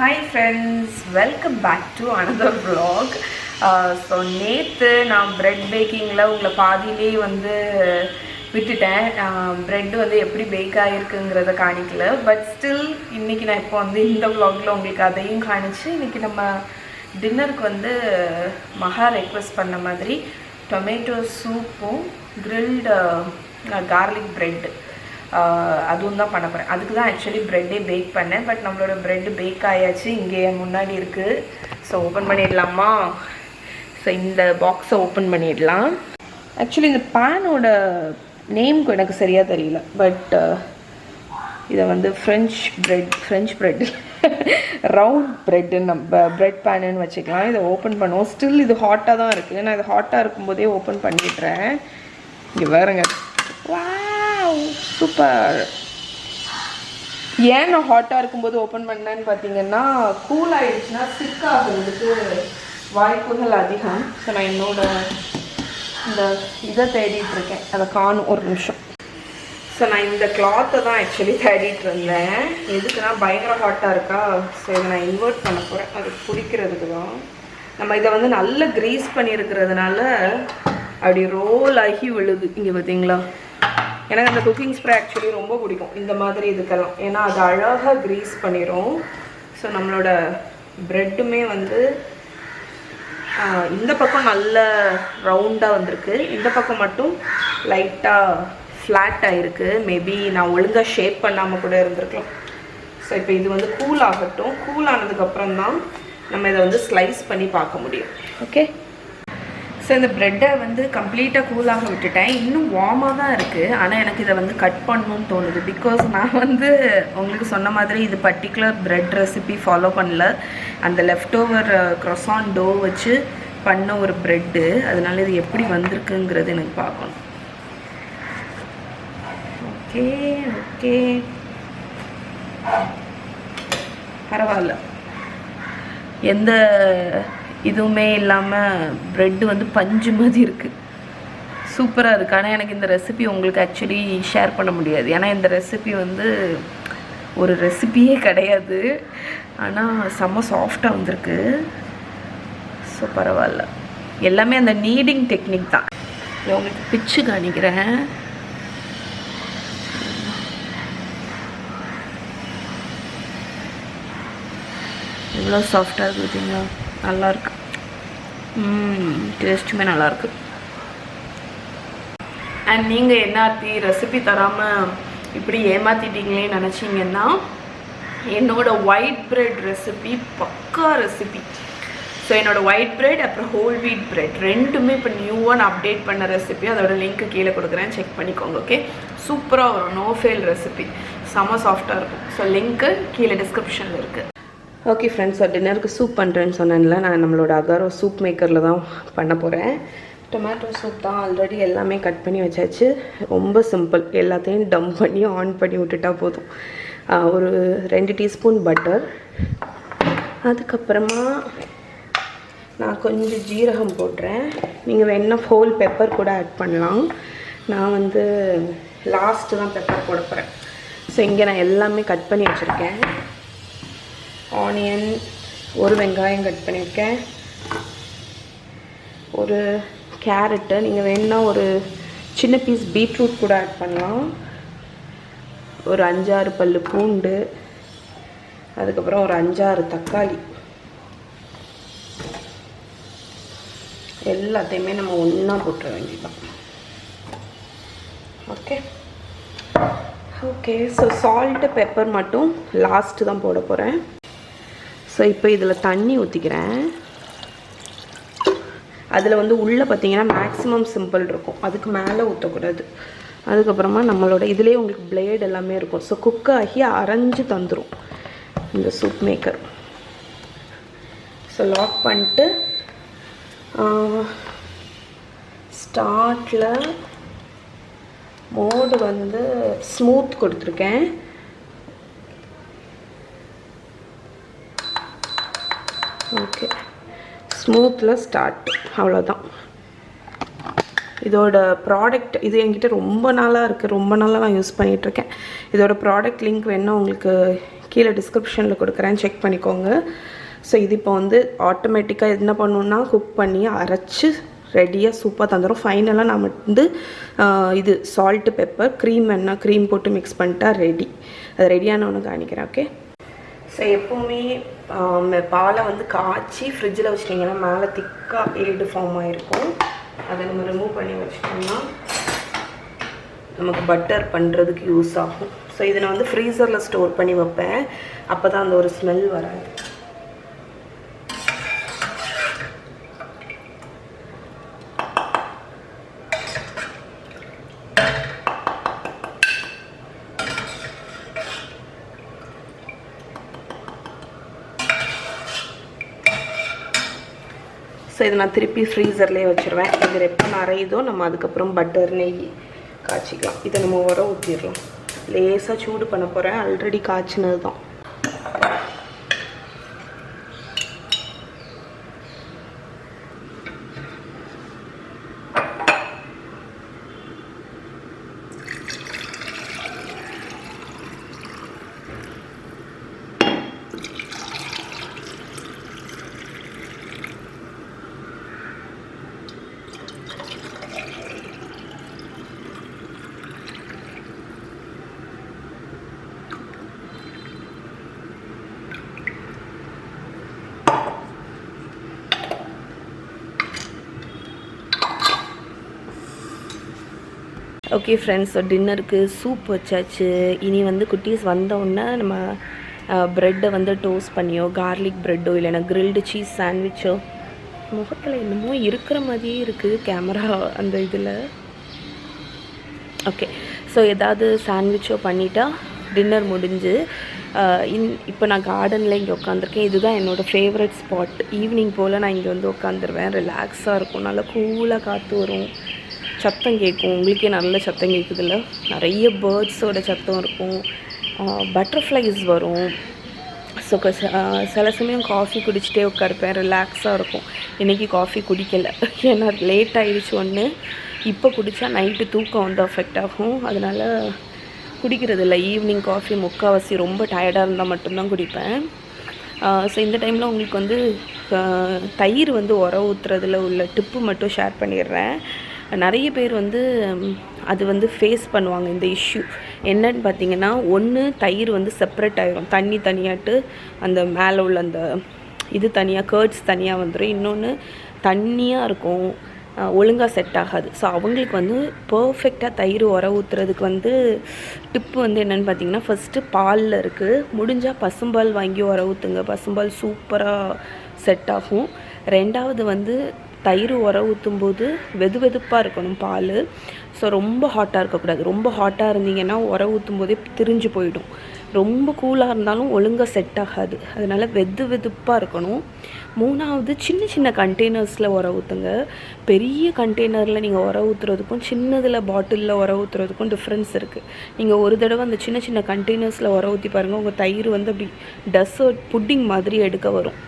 Hi friends, welcome back to another vlog. So நேற்று நான் bread பேக்கிங்கில் உங்களை பாதியிலே வந்து விட்டுட்டேன். பிரெட் வந்து எப்படி பேக் ஆகிருக்குங்கிறத காணிக்கல. பட் ஸ்டில் இன்றைக்கி நான் இப்போ வந்து இந்த vlogல உங்களுக்கு அதையும் காணிச்சு இன்றைக்கி நம்ம டின்னருக்கு வந்து மகா ரெக்வெஸ்ட் பண்ண மாதிரி டொமேட்டோ சூப்பும் கிரில்டு கார்லிக் பிரெட் அதுவும் தான் பண்ண போகிறேன். அதுக்கு தான் ஆக்சுவலி ப்ரெட்டே பேக் பண்ணேன். பட் நம்மளோட ப்ரெட்டு பேக் ஆயாச்சு, இங்கே முன்னாடி இருக்குது. ஸோ ஓப்பன் பண்ணிடலாமா? ஸோ இந்த பாக்ஸை ஓப்பன் பண்ணிடலாம். ஆக்சுவலி இந்த பேனோட நேம்க்கு எனக்கு சரியாக தெரியல. பட் இதை வந்து ஃப்ரெஞ்ச் ப்ரெட் ரவுண்ட் ப்ரெட்டு நம்ம ப்ரெட் பேனுன்னு வச்சுக்கலாம். இதை ஓப்பன் பண்ணுவோம். ஸ்டில் இது ஹாட்டாக தான் இருக்குது. நான் இது ஹாட்டாக இருக்கும்போதே ஓப்பன் பண்ணிடுறேன். இங்கே வேறுங்க, சூப்பர். ஏன் நான் ஹாட்டாக இருக்கும்போது ஓப்பன் பண்ணேன்னு பார்த்தீங்கன்னா, கூல் ஆகிடுச்சுன்னா சிக் ஆகிறதுக்கு வாய்ப்புகள் அதிகம். ஸோ நான் என்னோட இந்த இதை தேடிட்டுருக்கேன், அதை காணும். ஒரு நிமிஷம். ஸோ நான் இந்த கிளாத்தை தான் ஆக்சுவலி தேடிட்டு இருந்தேன். எதுக்குன்னா பயங்கர ஹாட்டாக இருக்கா. ஸோ இதை நான் இன்வெர்ட் பண்ண போகிறேன், அது பிடிக்கிறதுக்கு தான். நம்ம இதை வந்து நல்ல க்ரீஸ் பண்ணியிருக்கிறதுனால அப்படி ரோல் ஆகி விழுது. இங்கே பார்த்தீங்களா, எனக்கு அந்த குக்கிங் ஸ்ப்ரே ஆக்சுவலி ரொம்ப பிடிக்கும் இந்த மாதிரி இதுக்கெல்லாம். ஏன்னா அது அழகாக க்ரீஸ் பண்ணிடும். ஸோ நம்மளோட ப்ரெட்டுமே வந்து இந்த பக்கம் நல்ல ரவுண்டாக வந்திருக்கு, இந்த பக்கம் மட்டும் லைட்டாக ஃப்ளாட்டாக இருக்குது. மேபி நான் ஒழுங்காக ஷேப் பண்ணாமல் கூட இருந்திருக்கலாம். ஸோ இப்போ இது வந்து கூல் ஆகட்டும். கூல் ஆனதுக்கப்புறம் தான் நம்ம இதை வந்து ஸ்லைஸ் பண்ணி பார்க்க முடியும். ஓகே. ஸோ இந்த ப்ரெட்டை வந்து கம்ப்ளீட்டாக கூலாக விட்டுட்டேன். இன்னும் வார்மாக தான் இருக்குது. ஆனால் எனக்கு இதை வந்து கட் பண்ணணும்னு தோணுது. பிகாஸ் நான் வந்து உங்களுக்கு சொன்ன மாதிரி இது பர்டிகுலர் ப்ரெட் ரெசிபி ஃபாலோ பண்ணல. அந்த லெஃப்ட் ஓவர் க்ரொசான் டோ வச்சு பண்ண ஒரு ப்ரெட்டு. அதனால இது எப்படி வந்திருக்குங்கிறது எனக்கு பார்க்கணும். ஓகே ஓகே, பரவாயில்ல. எந்த இதுவுமே இல்லாமல் ப்ரெட்டு வந்து பஞ்சு மாதிரி இருக்குது. சூப்பராக இருக்குது. ஆனால் எனக்கு இந்த ரெசிபி உங்களுக்கு ஆக்சுவலி ஷேர் பண்ண முடியாது. ஏன்னா இந்த ரெசிபி வந்து ஒரு ரெசிபியே கிடையாது. ஆனால் செம்ம சாஃப்டாக வந்திருக்கு. ஸோ பரவாயில்ல. எல்லாமே அந்த நீடிங் டெக்னிக் தான். உங்களுக்கு பிச்சு காணிக்கிறேன். எவ்வளோ சாஃப்டாக இருக்குது பார்த்தீங்களா? நல்லாயிருக்கு. டேஸ்ட்டுமே நல்லாயிருக்கு. அண்ட் நீங்கள் என்னாத்தி ரெசிபி தராமல் இப்படி ஏமாற்றிட்டீங்களே நினச்சிங்கன்னா, என்னோடய ஒயிட் ப்ரெட் ரெசிபி பக்கா ரெசிபி. ஸோ என்னோடய ஒயிட் ப்ரெட் அப்புறம் ஹோல் வீட் ப்ரெட் ரெண்டுமே இப்போ நியூவாக அப்டேட் பண்ண ரெசிபி. அதோட லிங்க்கு கீழே கொடுக்குறேன், செக் பண்ணிக்கோங்க. ஓகே, சூப்பராக வரும். நோ ஃபெயில் ரெசிபி, செம்ம சாஃப்டாக இருக்கும். ஸோ லிங்க்கு கீழே டிஸ்கிரிப்ஷனில் இருக்குது. ஓகே ஃப்ரெண்ட்ஸ், டின்னருக்கு சூப் பண்ணுறேன்னு சொன்னேன்ல, நான் நம்மளோட அகாரோ சூப் மேக்கரில் தான் பண்ண போகிறேன். டொமேட்டோ சூப் தான். ஆல்ரெடி எல்லாமே கட் பண்ணி வச்சாச்சு. ரொம்ப சிம்பிள். எல்லாத்தையும் டம்ப் பண்ணி ஆன் பண்ணி விட்டுட்டா போதும். ஒரு 2 டீஸ்பூன் பட்டர், அதுக்கப்புறமா நான் கொஞ்சம் ஜீரகம் போடுறேன். நீங்கள் வேணுன்னா ஹோல் பெப்பர் கூட ஆட் பண்ணலாம். நான் வந்து லாஸ்ட்டு தான் பெப்பர் போட போகிறேன். ஸோ இங்கே நான் எல்லாமே கட் பண்ணி வச்சுருக்கேன். ஆனியன், ஒரு வெங்காயம் கட் பண்ணியிருக்கேன், ஒரு கேரட்டு, நீங்கள் வேணுன்னா ஒரு சின்ன பீஸ் பீட்ரூட் கூட ஆட் பண்ணலாம், ஒரு 5-6 பல்லு பூண்டு, அதுக்கப்புறம் ஒரு 5-6 தக்காளி. எல்லாத்தையுமே நம்ம ஒன்றா போட்டுற வேண்டியதுதான். Okay okay. So salt pepper மட்டும் லாஸ்ட்டு தான் போட போகிறேன். ஸோ இப்போ இதில் தண்ணி ஊற்றிக்கிறேன். அதில் வந்து உள்ளே பார்த்தீங்கன்னா மேக்ஸிமம் சிம்பிள் இருக்கும், அதுக்கு மேலே ஊற்றக்கூடாது. அதுக்கப்புறமா நம்மளோட இதிலே உங்களுக்கு பிளேட் எல்லாமே இருக்கும். ஸோ குக் ஆகி அரைஞ்சு தந்துடும் இந்த சூப் மேக்கர். ஸோ லாக் பண்ணிட்டு ஸ்டார்ட்டில் மோடு வந்து ஸ்மூத் கொடுத்துருக்கேன். ஓகே, ஸ்மூத்தில் ஸ்டார்ட். அவ்வளோதான். இதோட ப்ராடக்ட் இது என்கிட்ட ரொம்ப நாளாக இருக்குது, ரொம்ப நாளாக நான் யூஸ் பண்ணிகிட்ருக்கேன். இதோட ப்ராடக்ட் லிங்க் வேணுன்னா உங்களுக்கு கீழே டிஸ்கிரிப்ஷனில் கொடுக்குறேன், செக் பண்ணிக்கோங்க. ஸோ இது இப்போ வந்து ஆட்டோமேட்டிக்காக என்ன பண்ணணுன்னா குக் பண்ணி அரைச்சி ரெடியாக சூப்பாக தந்துடும். ஃபைனலாக நான் வந்து இது சால்ட்டு பெப்பர் க்ரீம் போட்டு மிக்ஸ் பண்ணிட்டா ரெடி. அது ரெடியானவொன்று காணிக்கிறேன். ஓகே. ஸோ எப்போவுமே பாலை வந்து காய்ச்சி ஃப்ரிட்ஜில் வச்சிட்டிங்கன்னா மேலே திக்காக ஏடு ஃபார்ம் ஆகிருக்கும். அதை நம்ம ரிமூவ் பண்ணி வச்சிட்டோம்னா நமக்கு பட்டர் பண்ணுறதுக்கு யூஸ் ஆகும். ஸோ இதை நான் வந்து ஃப்ரீசரில் ஸ்டோர் பண்ணி வைப்பேன். அப்போ தான் அந்த ஒரு ஸ்மெல் வராது. ஸோ இதை நான் திருப்பி ஃப்ரீசர்லேயே வச்சுருவேன். இது எப்போ நிறையுதோ நம்ம அதுக்கப்புறம் பட்டர் நெய் காய்ச்சிக்கலாம். இதை நம்ம உர ஊற்றிடலாம். லேசாக சூடு பண்ண போகிறேன். ஆல்ரெடி காய்ச்சினது தான். ஓகே ஃப்ரெண்ட்ஸ், டின்னருக்கு சூப் வச்சாச்சு. இனி வந்து குட்டீஸ் வந்தோடனே நம்ம ப்ரெட்டை வந்து டோஸ்ட் பண்ணியோ, கார்லிக் ப்ரெட்டோ இல்லைன்னா கிரில்டு சீஸ் சாண்ட்விச்சோ, முகத்தில் என்னமோ இருக்கிற மாதிரியே இருக்குது கேமரா அந்த இதில். ஓகே, ஸோ ஏதாவது சாண்ட்விச்சோ பண்ணிட்டா டின்னர் முடிஞ்சு. இப்போ நான் கார்டனில் இங்கே உட்காந்துருக்கேன். இதுதான் என்னோடய ஃபேவரட் ஸ்பாட். ஈவினிங் போல் நான் இங்கே வந்து உட்காந்துருவேன். ரிலாக்ஸாக இருக்கும், நல்லா கூலாக காற்று வரும், சத்தம் கேட்கும். உங்களுக்கே நல்ல சத்தம் கேட்குதுல்ல. நிறைய பேர்ட்ஸோட சத்தம் இருக்கும், பட்டர்ஃப்ளைஸ் வரும். ஸோ சில சமயம் காஃபி குடிச்சிட்டே உட்காருப்பேன், ரிலாக்ஸாக இருக்கும். இன்றைக்கி காஃபி குடிக்கலை, ஏன்னா லேட் ஆகிடுச்சு ஒன்று. இப்போ குடித்தா நைட்டு தூக்கம் வந்து அஃபெக்ட் ஆகும், அதனால் குடிக்கிறது இல்லை. ஈவினிங் காஃபி முக்கால்வாசி ரொம்ப டயர்டாக இருந்தால் மட்டும்தான் குடிப்பேன். ஸோ இந்த டைமில் உங்களுக்கு வந்து தயிர் வந்து உரம் ஊற்றுறதுல உள்ள டிப்பு மட்டும் ஷேர் பண்ணிடுறேன். நிறைய பேர் வந்து அது வந்து ஃபேஸ் பண்ணுவாங்க இந்த இஷ்யூ. என்னன்னு பார்த்தீங்கன்னா, ஒன்று தயிர் வந்து செப்பரேட் ஆகிரும், தண்ணி தனியாட்டு அந்த மேலே உள்ள அந்த இது தனியாக, கேர்ட்ஸ் தனியாக வந்துடும். இன்னொன்று தண்ணியாக இருக்கும், ஒழுங்காக செட் ஆகாது. ஸோ அவங்களுக்கு வந்து பர்ஃபெக்டாக தயிர் உர ஊற்றுறதுக்கு வந்து டிப்பு வந்து என்னென்னு பார்த்தீங்கன்னா, ஃபஸ்ட்டு பாலில் இருக்குது. முடிஞ்சால் பசும்பால் வாங்கி உர ஊற்றுங்க, பசும்பால் சூப்பராக செட் ஆகும். ரெண்டாவது வந்து தயிர் உர ஊற்றும்போது வெதுப்பாக இருக்கணும் பால். ஸோ ரொம்ப ஹாட்டாக இருக்கக்கூடாது. ரொம்ப ஹாட்டாக இருந்தீங்கன்னா உர ஊற்றும் போதே திரிஞ்சு போயிடும். ரொம்ப கூலாக இருந்தாலும் ஒழுங்காக செட் ஆகாது. அதனால் வெதுப்பாக இருக்கணும். மூணாவது, சின்ன சின்ன கண்டெய்னர்ஸில் உர ஊற்றுங்க. பெரிய கண்டெய்னரில் நீங்கள் உர ஊற்றுறதுக்கும் சின்னதில் பாட்டிலில் உர ஊற்றுறதுக்கும் டிஃப்ரென்ஸ் இருக்குது. நீங்கள் ஒரு தடவை அந்த சின்ன சின்ன கண்டெய்னர்ஸில் உர ஊற்றி பாருங்கள், உங்கள் தயிர் வந்து அப்படி டெசர்ட் புட்டிங் மாதிரி எடுக்க வரும்.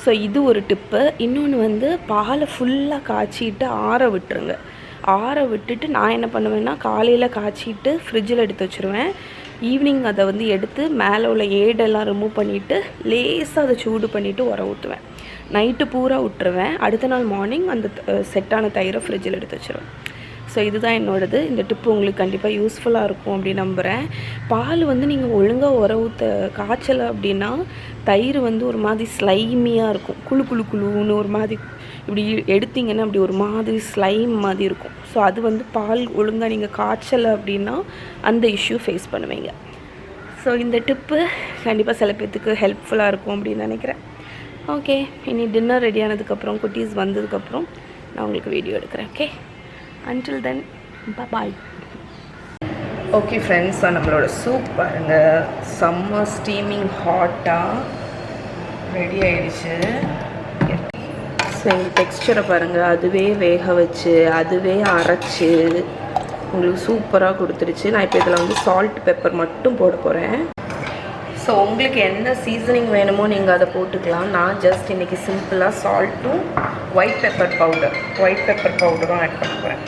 ஸோ இது ஒரு டிப்பு. இன்னொன்று வந்து பாலை ஃபுல்லாக காய்ச்சிட்டு ஆற விட்டுருங்க. ஆற விட்டுட்டு நான் என்ன பண்ணுவேன்னா, காலையில் காய்ச்சிட்டு ஃப்ரிட்ஜில் எடுத்து வச்சுருவேன். ஈவினிங் அதை வந்து எடுத்து மேலே உள்ள ஏடெல்லாம் ரிமூவ் பண்ணிவிட்டு லேசாக அதை சூடு பண்ணிவிட்டு உர ஊற்றுவேன். நைட்டு பூரா விட்டுருவேன். அடுத்த நாள் மார்னிங் அந்த செட்டான தயிரை ஃப்ரிட்ஜில் எடுத்து வச்சுருவேன். ஸோ இதுதான் என்னோடது. இந்த டிப்பு உங்களுக்கு கண்டிப்பாக யூஸ்ஃபுல்லாக இருக்கும் அப்படின்னு நம்புகிறேன். பால் வந்து நீங்கள் ஒழுங்காக உர ஊற்ற காய்ச்சலை அப்படின்னா தயிர் வந்து ஒரு மாதிரி ஸ்லைமியாக இருக்கும், குழுன்னு ஒரு மாதிரி இப்படி எடுத்திங்கன்னா அப்படி ஒரு மாதிரி ஸ்லைம் மாதிரி இருக்கும். ஸோ அது வந்து பால் ஒழுங்காக நீங்கள் காய்ச்சலை அப்படின்னா அந்த இஷ்யூ ஃபேஸ் பண்ணுவீங்க. ஸோ இந்த டிப்பு கண்டிப்பாக சில பேர்த்துக்கு ஹெல்ப்ஃபுல்லாக இருக்கும் அப்படின்னு நினைக்கிறேன். ஓகே, இனி டின்னர் ரெடி ஆனதுக்கப்புறம், குட்டீஸ் வந்ததுக்கப்புறம் நான் உங்களுக்கு வீடியோ எடுக்கிறேன். Okay, until then, bye. Okay friends, நம்மளோட சூப் பாருங்கள், செம்ம ஸ்டீமிங் ஹாட்டாக ரெடி ஆகிடுச்சு. ஸோ எங்கள் டெக்ஸ்சரை பாருங்கள், அதுவே வேக வச்சு அதுவே அரைச்சி உங்களுக்கு சூப்பராக கொடுத்துருச்சு. நான் இப்போ இதில் வந்து சால்ட் பெப்பர் மட்டும் போட போகிறேன். ஸோ உங்களுக்கு என்ன சீசனிங் வேணுமோ நீங்கள் அதை போட்டுக்கலாம். நான் ஜஸ்ட் இன்றைக்கி சிம்பிளாக சால்ட்டும் ஒயிட் பெப்பர் பவுடரும் ஆட் பண்ண போகிறேன்.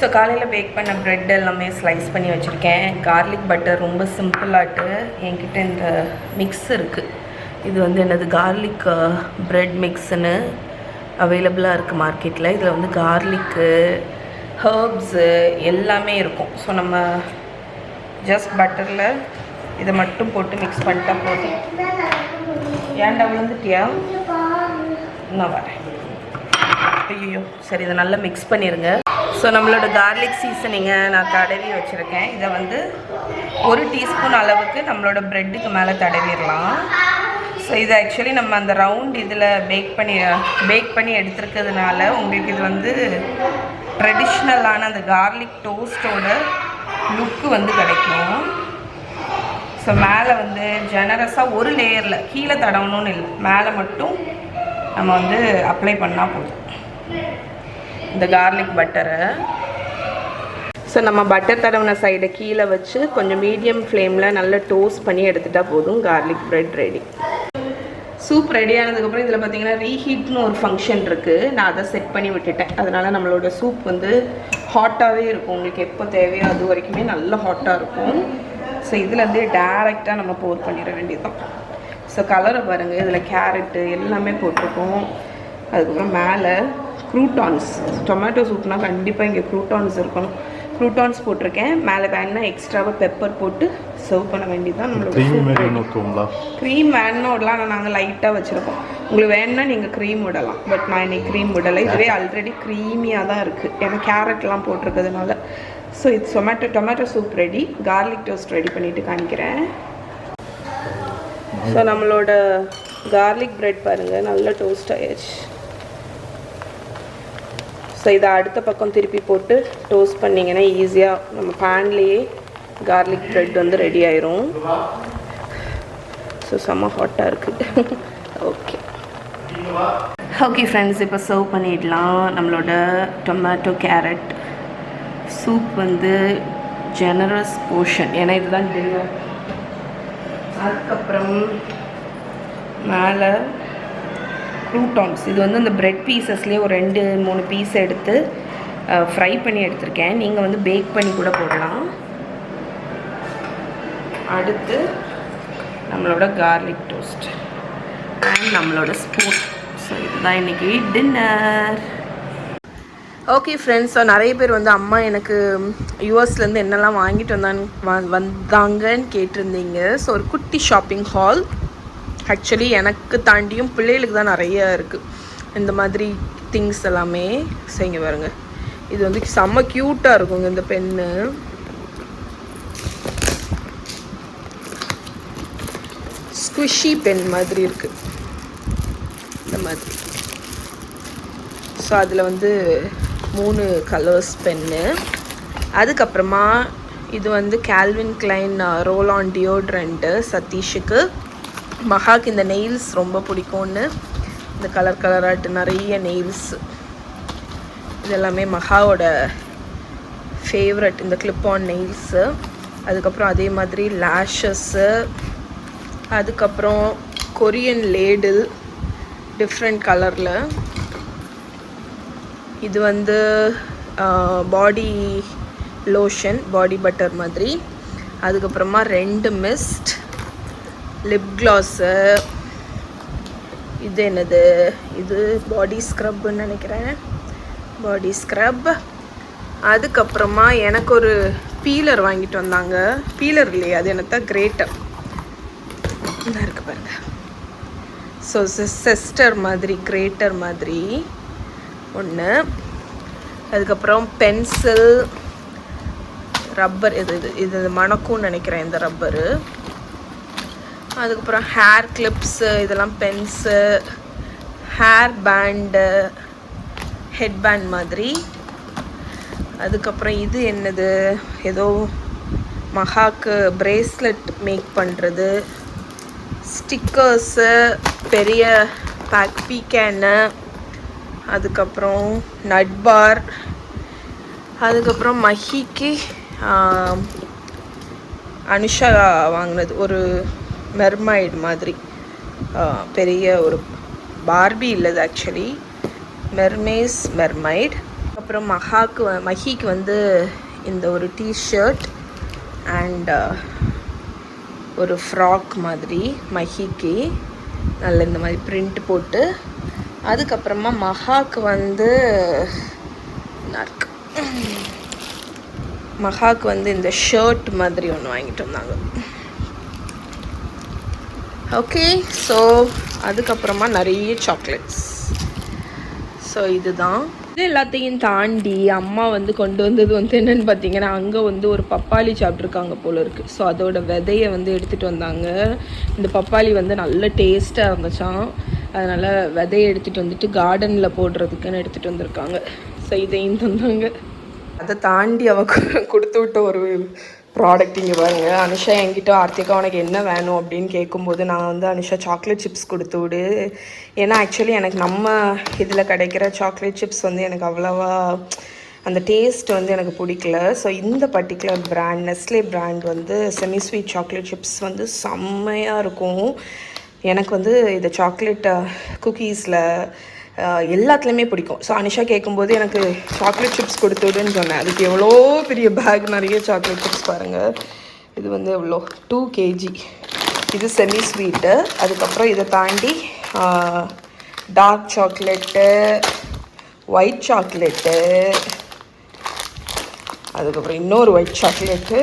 ஸோ காலையில் பேக் பண்ண ப்ரெட் எல்லாமே ஸ்லைஸ் பண்ணி வச்சுருக்கேன். கார்லிக் பட்டர் ரொம்ப சிம்பிளாட்டு என்கிட்ட இந்த மிக்ஸ் இருக்குது. இது வந்து என்னது கார்லிக் ப்ரெட் மிக்ஸுன்னு அவைலபிளாக இருக்குது மார்க்கெட்டில். இதில் வந்து கார்லிக்கு, ஹர்ப்ஸு எல்லாமே இருக்கும். ஸோ நம்ம ஜஸ்ட் பட்டரில் இதை மட்டும் போட்டு மிக்ஸ் பண்ணிட்டா போதும். ஏன்டா விழுந்துட்டியா? நான் வரேன். ஐயோ சரி, இதை நல்லா மிக்ஸ் பண்ணிடுங்க. ஸோ நம்மளோட கார்லிக் சீசனிங்கை நான் தடவி வச்சுருக்கேன். இதை வந்து 1 டீஸ்பூன் அளவுக்கு நம்மளோட ப்ரெட்டுக்கு மேலே தடவிடலாம். ஸோ இது ஆக்சுவலி நம்ம அந்த ரவுண்ட் இதில் பேக் பண்ணி எடுத்துருக்கிறதுனால உங்களுக்கு இது வந்து ட்ரெடிஷ்னலான அந்த கார்லிக் டோஸ்ட்டோட லுக்கு வந்து கிடைக்கும். ஸோ மேலே வந்து ஜெனரஸாக ஒரு லேயரில் கீழே தடவணும்னு இல்லை, மேலே மட்டும் நம்ம வந்து அப்ளை பண்ணால் போதும் இந்த கார்லிக் பட்டரை. ஸோ நம்ம பட்டர் தடவின சைடை கீழே வச்சு கொஞ்சம் மீடியம் ஃப்ளேமில் நல்லா டோஸ்ட் பண்ணி எடுத்துகிட்டா போதும். Garlic bread ready. Soup ready ஆனதுக்கப்புறம் இதில் பார்த்தீங்கன்னா ரீஹீட்னு ஒரு ஃபங்க்ஷன் இருக்குது. நான் அதை செட் பண்ணி விட்டுட்டேன். அதனால் நம்மளோட சூப் வந்து ஹாட்டாகவே இருக்கும். உங்களுக்கு எப்போ தேவையோ அது வரைக்குமே நல்லா ஹாட்டாக இருக்கும். ஸோ இதுலேருந்து டேரெக்டாக நம்ம போர் பண்ணிட வேண்டியதுதான். ஸோ கலரை பாருங்கள், இதில் கேரட்டு எல்லாமே போட்டிருக்கோம். அதுக்கப்புறம் மேலே க்ரூட்டான்ஸ், டொமேட்டோ சூப்னால் கண்டிப்பாக இங்கே க்ரூட்டான்ஸ் இருக்கணும். க்ரூட்டான்ஸ் போட்டிருக்கேன். மேலே வேணுன்னா எக்ஸ்ட்ராவாக பெப்பர் போட்டு சர்வ் பண்ண வேண்டியது தான் நம்மளோட சூப். க்ரீம் வேணும்லாம் நாங்கள் லைட்டாக வச்சுருக்கோம். உங்களுக்கு வேணுன்னா நீங்கள் க்ரீம் விடலாம். பட் நான் இன்னைக்கு க்ரீம் விடலை. இதுவே ஆல்ரெடி க்ரீமியாக தான் இருக்குது, ஏன்னா கேரட்லாம் போட்டிருக்கிறதுனால. ஸோ இது tomato soup ready. Garlic toast ready பண்ணிவிட்டு காணிக்கிறேன். ஸோ நம்மளோட கார்லிக் ப்ரெட் பாருங்கள் நல்லா டோஸ்ட் ஆயிடுச்சு. ஸோ இதை அடுத்த பக்கம் திருப்பி போட்டு டோஸ்ட் பண்ணிங்கன்னா ஈஸியாக நம்ம பேன்லேயே கார்லிக் ப்ரெட் வந்து ரெடி ஆயிரும். ஸோ செம்ம ஹாட்டாக இருக்குது. ஓகே ஃப்ரெண்ட்ஸ், இப்போ சர்வ் பண்ணிடலாம். நம்மளோட டொமேட்டோ கேரட் சூப் வந்து ஜெனரஸ் போர்ஷன், ஏன்னா இதுதான் டின்னர். அதுக்கப்புறம் மேலே க்ரூட்டான்ஸ். இது வந்து இந்த ப்ரெட் பீசஸ்லேயே ஒரு 2-3 பீஸ் எடுத்து ஃப்ரை பண்ணி எடுத்திருக்கேன். நீங்கள் வந்து பேக் பண்ணி கூட போடலாம். அடுத்து நம்மளோட கார்லிக் டோஸ்ட் அண்ட் நம்மளோட ஸ்பூன். ஸோ இதுதான் இன்றைக்கி டின்னர். ஓகே ஃப்ரெண்ட்ஸ், ஸோ நிறைய பேர் வந்து அம்மா எனக்கு யூஎஸ்லேருந்து என்னெல்லாம் வாங்கிட்டு வந்தாங்கன்னு கேட்டிருந்தீங்க. ஸோ ஒரு குட்டி ஷாப்பிங் ஹால். ஆக்சுவலி எனக்கு தாண்டியும் பிள்ளைகளுக்கு தான் நிறைய இருக்குது இந்த மாதிரி திங்ஸ் எல்லாமே. ஸோ இங்கே பாருங்க, இது வந்து செம்ம க்யூட்டாக இருக்குங்க. இந்த பென்னு ஸ்குஷி பென் மாதிரி இருக்குது இந்த மாதிரி. ஸோ அதில் வந்து 3 கலர்ஸ் பென்னு. அதுக்கப்புறமா இது வந்து Calvin Kline roll on deodorant சதீஷுக்கு. மகாக்கு இந்த நெயில்ஸ் ரொம்ப பிடிக்கும்னு இந்த கலர் கலராட்டு நிறைய நெயில்ஸ். இதெல்லாமே மகாவோட ஃபேவரட், இந்த கிளிப் ஆன் நெயில்ஸு. அதுக்கப்புறம் அதே மாதிரி லேஷஸ்ஸு. அதுக்கப்புறம் கொரியன் லேடில் டிஃப்ரெண்ட் கலரில். இது வந்து பாடி லோஷன், பாடி பட்டர் மாதிரி. அதுக்கப்புறமா 2 மிஸ்ட், லிப் கிளாஸு. இது என்னது, இது பாடி ஸ்க்ரப்னு நினைக்கிறேன், பாடி ஸ்க்ரப். அதுக்கப்புறமா எனக்கு ஒரு பீலர் வாங்கிட்டு வந்தாங்க. பீலர் இல்லையா, அது என்னத்த கிரேட்டர் இருக்குது பாருங்க. ஸோ சிஸ்டர் மாதிரி கிரேட்டர் மாதிரி ஒன்று. அதுக்கப்புறம் பென்சில், ரப்பர். இது மணக்கும்னு நினைக்கிறேன் இந்த ரப்பரு. அதுக்கப்புறம் ஹேர் கிளிப்ஸு, இதெல்லாம் pens, hair band, head band மாதிரி. அதுக்கப்புறம் இது என்னது, ஏதோ மகாக்கு பிரேஸ்லெட் மேக் பண்ணுறது, ஸ்டிக்கர்ஸு, பெரிய பீக்கேனு, அதுக்கப்புறம் நட் பார். அதுக்கப்புறம் மஹிக்கு அனுஷா வாங்கினது ஒரு மெர்மைடு மாதிரி பெரிய ஒரு பார்பி இல்லது, ஆக்சுவலி மெர்மைட். அப்புறம் மஹிக்கு வந்து இந்த ஒரு டிஷர்ட் அண்ட் ஒரு ஃப்ராக் மாதிரி மஹிக்கு நல்ல இந்த மாதிரி பிரிண்ட் போட்டு. அதுக்கப்புறமா மஹாக்கு வந்து இந்த ஷர்ட் மாதிரி ஒன்று வாங்கிட்டு வந்தாங்க. ஓகே, ஸோ அதுக்கப்புறமா நிறைய சாக்லேட்ஸ். ஸோ இதுதான். இது எல்லாத்தையும் தாண்டி அம்மா வந்து கொண்டு வந்தது வந்து என்னென்னு பார்த்தீங்கன்னா, அங்கே வந்து ஒரு பப்பாளி சாப்பிட்ருக்காங்க போல இருக்குது. ஸோ அதோட விதையை வந்து எடுத்துகிட்டு வந்தாங்க. இந்த பப்பாளி வந்து நல்ல டேஸ்ட்டாக இருந்துச்சான். அதனால் விதையை எடுத்துகிட்டு வந்துட்டு கார்டனில் போடுறதுக்குன்னு எடுத்துகிட்டு வந்திருக்காங்க. ஸோ இதையும் தந்தாங்க. அதை தாண்டி கொடுத்து விட்ட ஒரு ப்ராடக்ட் இங்கே பாருங்க. அனுஷா என்கிட்ட ஆர்த்திகா உனக்கு என்ன வேணும் அப்படின்னு கேட்கும்போது நான் வந்து அனுஷா சாக்லேட் சிப்ஸ் கொடுத்து விடு. ஏன்னா ஆக்சுவலி எனக்கு நம்ம இதில் கிடைக்கிற சாக்லேட் சிப்ஸ் வந்து எனக்கு அவ்வளோவா அந்த டேஸ்ட் வந்து எனக்கு பிடிக்கல. ஸோ இந்த பர்டிகுலர் பிராண்ட் நெஸ்லே பிராண்ட் வந்து செமி ஸ்வீட் சாக்லேட் சிப்ஸ் வந்து செம்மையாக இருக்கும். எனக்கு வந்து இந்த சாக்லேட் குக்கீஸில் எல்லாத்துலேயுமே பிடிக்கும். ஸோ அனிஷா கேட்கும்போது எனக்கு சாக்லேட் சிப்ஸ் கொடுத்து விடுன்னு சொன்னேன். அதுக்கு எவ்வளோ பெரிய பேக் நிறைய சாக்லேட் சிப்ஸ் பாருங்கள். இது வந்து எவ்வளோ 2 kg. இது செமி ஸ்வீட்டு. அதுக்கப்புறம் இதை தாண்டி டார்க் சாக்லேட்டு, ஒயிட் சாக்லேட்டு, அதுக்கப்புறம் இன்னொரு ஒயிட் சாக்லேட்டு,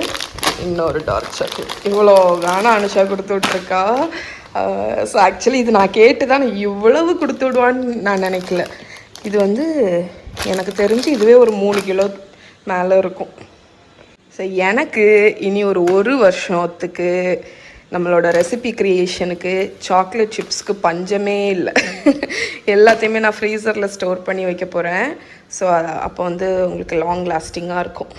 இன்னொரு டார்க் சாக்லேட். இவ்வளோ காணா அனுஷா கொடுத்து விட்ருக்கா. ஸோ ஆக்சுவலி இது நான் கேட்டு தான் இவ்வளவு கொடுத்து விடுவான்னு நான் நினைக்கல. இது வந்து எனக்கு தெரிஞ்சு இதுவே ஒரு 3 கிலோ மேலே இருக்கும். ஸோ எனக்கு இனி ஒரு வருஷத்துக்கு நம்மளோட ரெசிபி க்ரியேஷனுக்கு சாக்லேட் சிப்ஸ்க்கு பஞ்சமே இல்லை. எல்லாத்தையுமே நான் ஃப்ரீசரில் ஸ்டோர் பண்ணி வைக்க போகிறேன். ஸோ அப்போ வந்து உங்களுக்கு லாங் லாஸ்டிங்காக இருக்கும்.